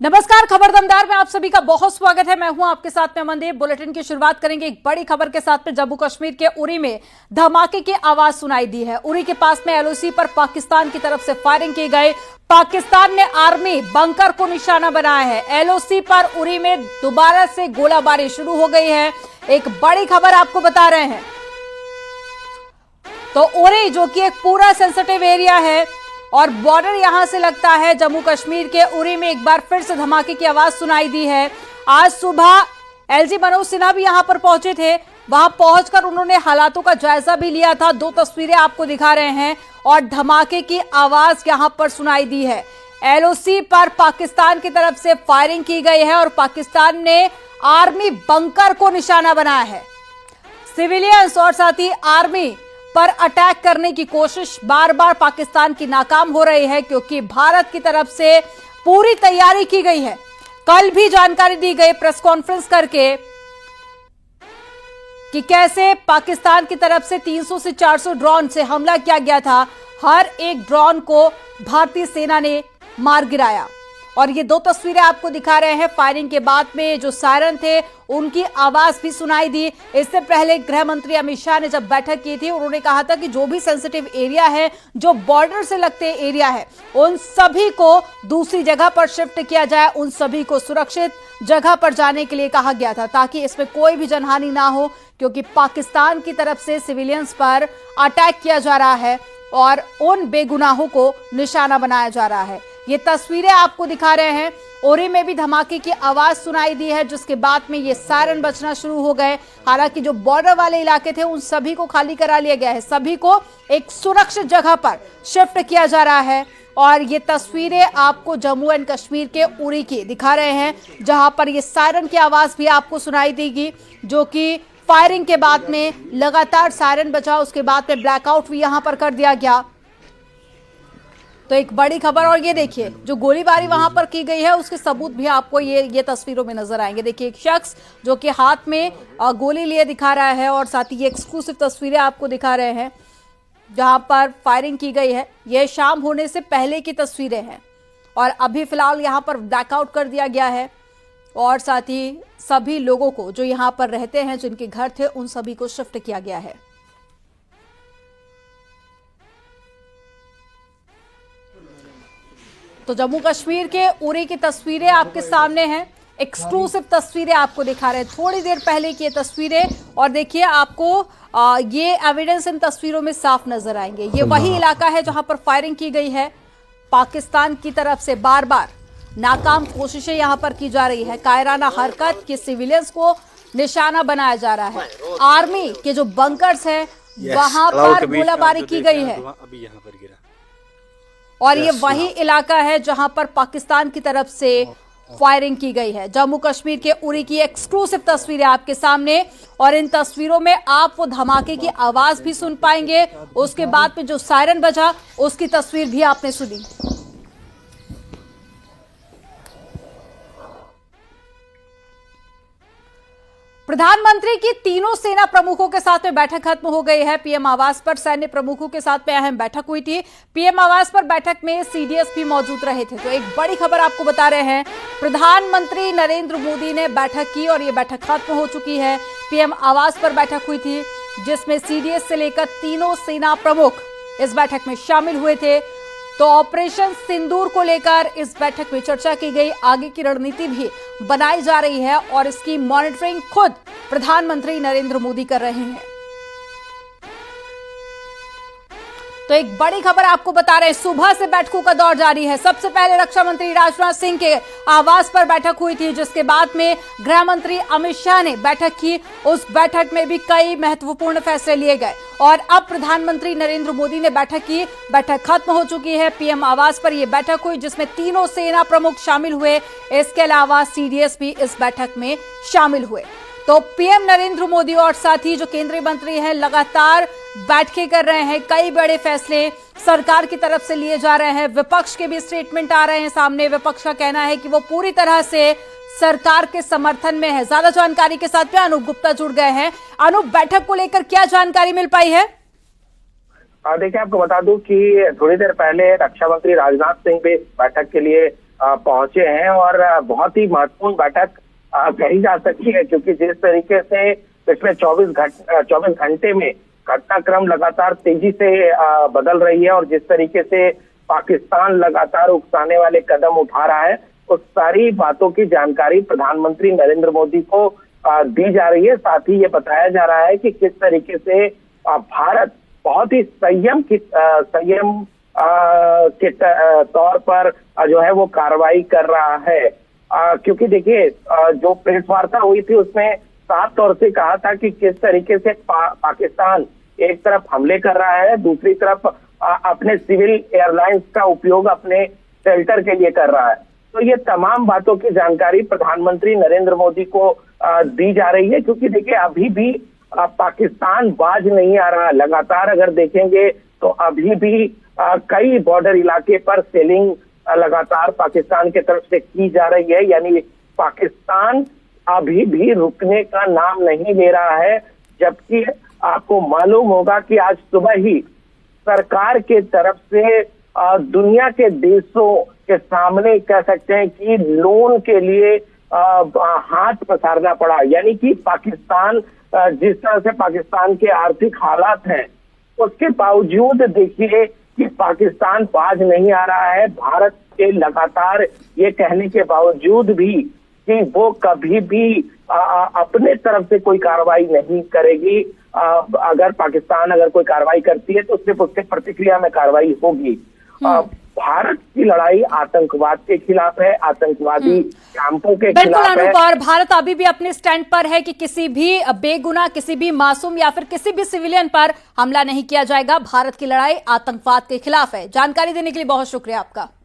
नमस्कार, खबर दमदार में आप सभी का बहुत स्वागत है। मैं हूं आपके साथ में अमनदीप। बुलेटिन की शुरुआत करेंगे एक बड़ी खबर के साथ में। जम्मू कश्मीर के उरी में धमाके की आवाज सुनाई दी है। उरी के पास में एलओसी पर पाकिस्तान की तरफ से फायरिंग की गई। पाकिस्तान ने आर्मी बंकर को निशाना बनाया है। एलओसी पर उरी में दोबारा से गोलाबारी शुरू हो गई है। एक बड़ी खबर आपको बता रहे हैं। तो उरी जो कि एक पूरा सेंसिटिव एरिया है और बॉर्डर यहां से लगता है जम्मू कश्मीर के, उरी में एक बार फिर से धमाके की आवाज सुनाई दी है। आज सुबह एलजी मनोज सिन्हा भी यहां पर पहुंचे थे। वहां पहुंचकर उन्होंने हालातों का जायजा भी लिया था। दो तस्वीरें आपको दिखा रहे हैं और धमाके की आवाज यहां पर सुनाई दी है। एलओसी पर पाकिस्तान की तरफ से फायरिंग की गई है और पाकिस्तान ने आर्मी बंकर को निशाना बनाया है। सिविलियंस और साथ ही आर्मी पर अटैक करने की कोशिश बार बार पाकिस्तान की नाकाम हो रही है, क्योंकि भारत की तरफ से पूरी तैयारी की गई है। कल भी जानकारी दी गई प्रेस कॉन्फ्रेंस करके कि कैसे पाकिस्तान की तरफ से 300 से 400 ड्रोन से हमला किया गया था। हर एक ड्रोन को भारतीय सेना ने मार गिराया और ये दो तस्वीरें आपको दिखा रहे हैं। फायरिंग के बाद में जो सायरन थे उनकी आवाज भी सुनाई दी। इससे पहले गृह मंत्री अमित शाह ने जब बैठक की थी, उन्होंने कहा था कि जो भी सेंसिटिव एरिया है, जो बॉर्डर से लगते एरिया है, उन सभी को दूसरी जगह पर शिफ्ट किया जाए, उन सभी को सुरक्षित जगह पर जाने के लिए कहा गया था, ताकि इसमें कोई भी जनहानि ना हो, क्योंकि पाकिस्तान की तरफ से सिविलियंस पर अटैक किया जा रहा है और उन बेगुनाहों को निशाना बनाया जा रहा है। ये तस्वीरें आपको दिखा रहे हैं। उरी में भी धमाके की आवाज सुनाई दी है, जिसके बाद में ये सायरन बजना शुरू हो गए। हालांकि जो बॉर्डर वाले इलाके थे उन सभी को खाली करा लिया गया है। सभी को एक सुरक्षित जगह पर शिफ्ट किया जा रहा है और ये तस्वीरें आपको जम्मू एंड कश्मीर के उरी की दिखा रहे हैं, जहां पर ये सायरन की आवाज भी आपको सुनाई देगी, जो कि फायरिंग के बाद में लगातार सायरन बजा। उसके बाद में ब्लैकआउट भी यहां पर कर दिया गया। तो एक बड़ी खबर। और ये देखिए, जो गोलीबारी वहां पर की गई है उसके सबूत भी आपको ये तस्वीरों में नजर आएंगे। देखिए, एक शख्स जो कि हाथ में गोली लिए दिखा रहा है और साथ ही ये एक्सक्लूसिव तस्वीरें आपको दिखा रहे हैं जहां पर फायरिंग की गई है। ये शाम होने से पहले की तस्वीरें हैं और अभी फिलहाल यहां पर ब्लैकआउट कर दिया गया है और साथ ही सभी लोगों को जो यहां पर रहते हैं, जिनके घर थे, उन सभी को शिफ्ट किया गया है। तो जम्मू कश्मीर के उरी की तस्वीरें आपके सामने हैं। एक्सक्लूसिव तस्वीरें आपको दिखा रहे हैं, थोड़ी देर पहले की ये तस्वीरें। और देखिए, आपको ये एविडेंस इन तस्वीरों में साफ नजर आएंगे। ये वही इलाका है जहां पर फायरिंग की गई है। पाकिस्तान की तरफ से बार बार नाकाम कोशिशें यहां पर की जा रही है। कायराना हरकत के सिविलियंस को निशाना बनाया जा रहा है। आर्मी के जो बंकर्स हैं वहां पर गोलाबारी की गई है और ये वही इलाका है जहां पर पाकिस्तान की तरफ से फायरिंग की गई है। जम्मू कश्मीर के उरी की एक्सक्लूसिव तस्वीरें आपके सामने और इन तस्वीरों में आप वो धमाके की आवाज भी सुन पाएंगे। उसके बाद में जो सायरन बजा उसकी तस्वीर भी आपने सुनी। प्रधानमंत्री की तीनों सेना प्रमुखों के साथ में बैठक खत्म हो गई है। पीएम आवास पर सैन्य प्रमुखों के साथ में अहम बैठक हुई थी। पीएम आवास पर बैठक में सीडीएस भी मौजूद रहे थे। तो एक बड़ी खबर आपको बता रहे हैं, प्रधानमंत्री नरेंद्र मोदी ने बैठक की और ये बैठक खत्म हो चुकी है। पीएम आवास पर बैठक हुई थी जिसमें सीडीएस से लेकर तीनों सेना प्रमुख इस बैठक में शामिल हुए थे। तो ऑपरेशन सिंदूर को लेकर इस बैठक में चर्चा की गई। आगे की रणनीति भी बनाई जा रही है और इसकी मॉनिटरिंग खुद प्रधानमंत्री नरेंद्र मोदी कर रहे हैं। तो एक बड़ी खबर आपको बता रहे हैं, सुबह से बैठकों का दौर जारी है। सबसे पहले रक्षा मंत्री राजनाथ सिंह के आवास पर बैठक हुई थी, जिसके बाद में गृह मंत्री अमित शाह ने बैठक की। उस बैठक में भी कई महत्वपूर्ण फैसले लिए गए और अब प्रधानमंत्री नरेंद्र मोदी ने बैठक की। बैठक खत्म हो चुकी है। पीएम आवास पर यह बैठक हुई जिसमें तीनों सेना प्रमुख शामिल हुए। इसके अलावा सीडीएस भी इस बैठक में शामिल हुए। तो पीएम नरेंद्र मोदी और साथ ही जो केंद्रीय मंत्री हैं लगातार बैठकें कर रहे हैं। कई बड़े फैसले सरकार की तरफ से लिए जा रहे हैं। विपक्ष के भी स्टेटमेंट आ रहे हैं सामने। विपक्ष का कहना है कि वो पूरी तरह से सरकार के समर्थन में है। ज्यादा जानकारी के साथ में अनूप गुप्ता जुड़ गए हैं। अनूप, बैठक को लेकर क्या जानकारी मिल पाई है? देखिए, आपको बता दूं कि थोड़ी देर पहले रक्षा मंत्री राजनाथ सिंह भी बैठक के लिए पहुंचे हैं और बहुत ही महत्वपूर्ण बैठक कही जा सकती है, क्योंकि जिस तरीके से पिछले 24 घंटे में घटनाक्रम लगातार तेजी से बदल रही है और जिस तरीके से पाकिस्तान लगातार उकसाने वाले कदम उठा रहा है, उस सारी बातों की जानकारी प्रधानमंत्री नरेंद्र मोदी को दी जा रही है। साथ ही ये बताया जा रहा है कि किस तरीके से भारत बहुत ही संयम के तौर पर जो है वो कार्रवाई कर रहा है, क्योंकि देखिए जो प्रेस वार्ता हुई थी उसमें साफ तौर से कहा था कि किस तरीके से पाकिस्तान एक तरफ हमले कर रहा है, दूसरी तरफ अपने सिविल एयरलाइंस का उपयोग अपने शेल्टर के लिए कर रहा है। तो ये तमाम बातों की जानकारी प्रधानमंत्री नरेंद्र मोदी को दी जा रही है, क्योंकि देखिए अभी भी पाकिस्तान बाज नहीं आ रहा। लगातार अगर देखेंगे तो अभी भी कई बॉर्डर इलाके पर सेलिंग लगातार पाकिस्तान की तरफ से की जा रही है, यानी पाकिस्तान अभी भी रुकने का नाम नहीं ले रहा है। जबकि आपको मालूम होगा कि आज सुबह ही सरकार के तरफ से दुनिया के देशों के सामने कह सकते हैं कि लोन के लिए हाथ पसारना पड़ा, यानी कि पाकिस्तान जिस तरह से पाकिस्तान के आर्थिक हालात हैं उसके बावजूद देखिए कि पाकिस्तान बाज नहीं आ रहा है। भारत के लगातार ये कहने के बावजूद भी कि वो कभी भी अपने तरफ से कोई कार्रवाई नहीं करेगी। अगर पाकिस्तान कोई कार्रवाई करती है तो सिर्फ उसके प्रतिक्रिया में कार्रवाई होगी। भारत की लड़ाई आतंकवाद के खिलाफ है, आतंकवादी कैंपों के खिलाफ है। बिल्कुल और भारत अभी भी अपने स्टैंड पर है कि किसी भी बेगुनाह, किसी भी मासूम या फिर किसी भी सिविलियन पर हमला नहीं किया जाएगा। भारत की लड़ाई आतंकवाद के खिलाफ है। जानकारी देने के लिए बहुत शुक्रिया आपका।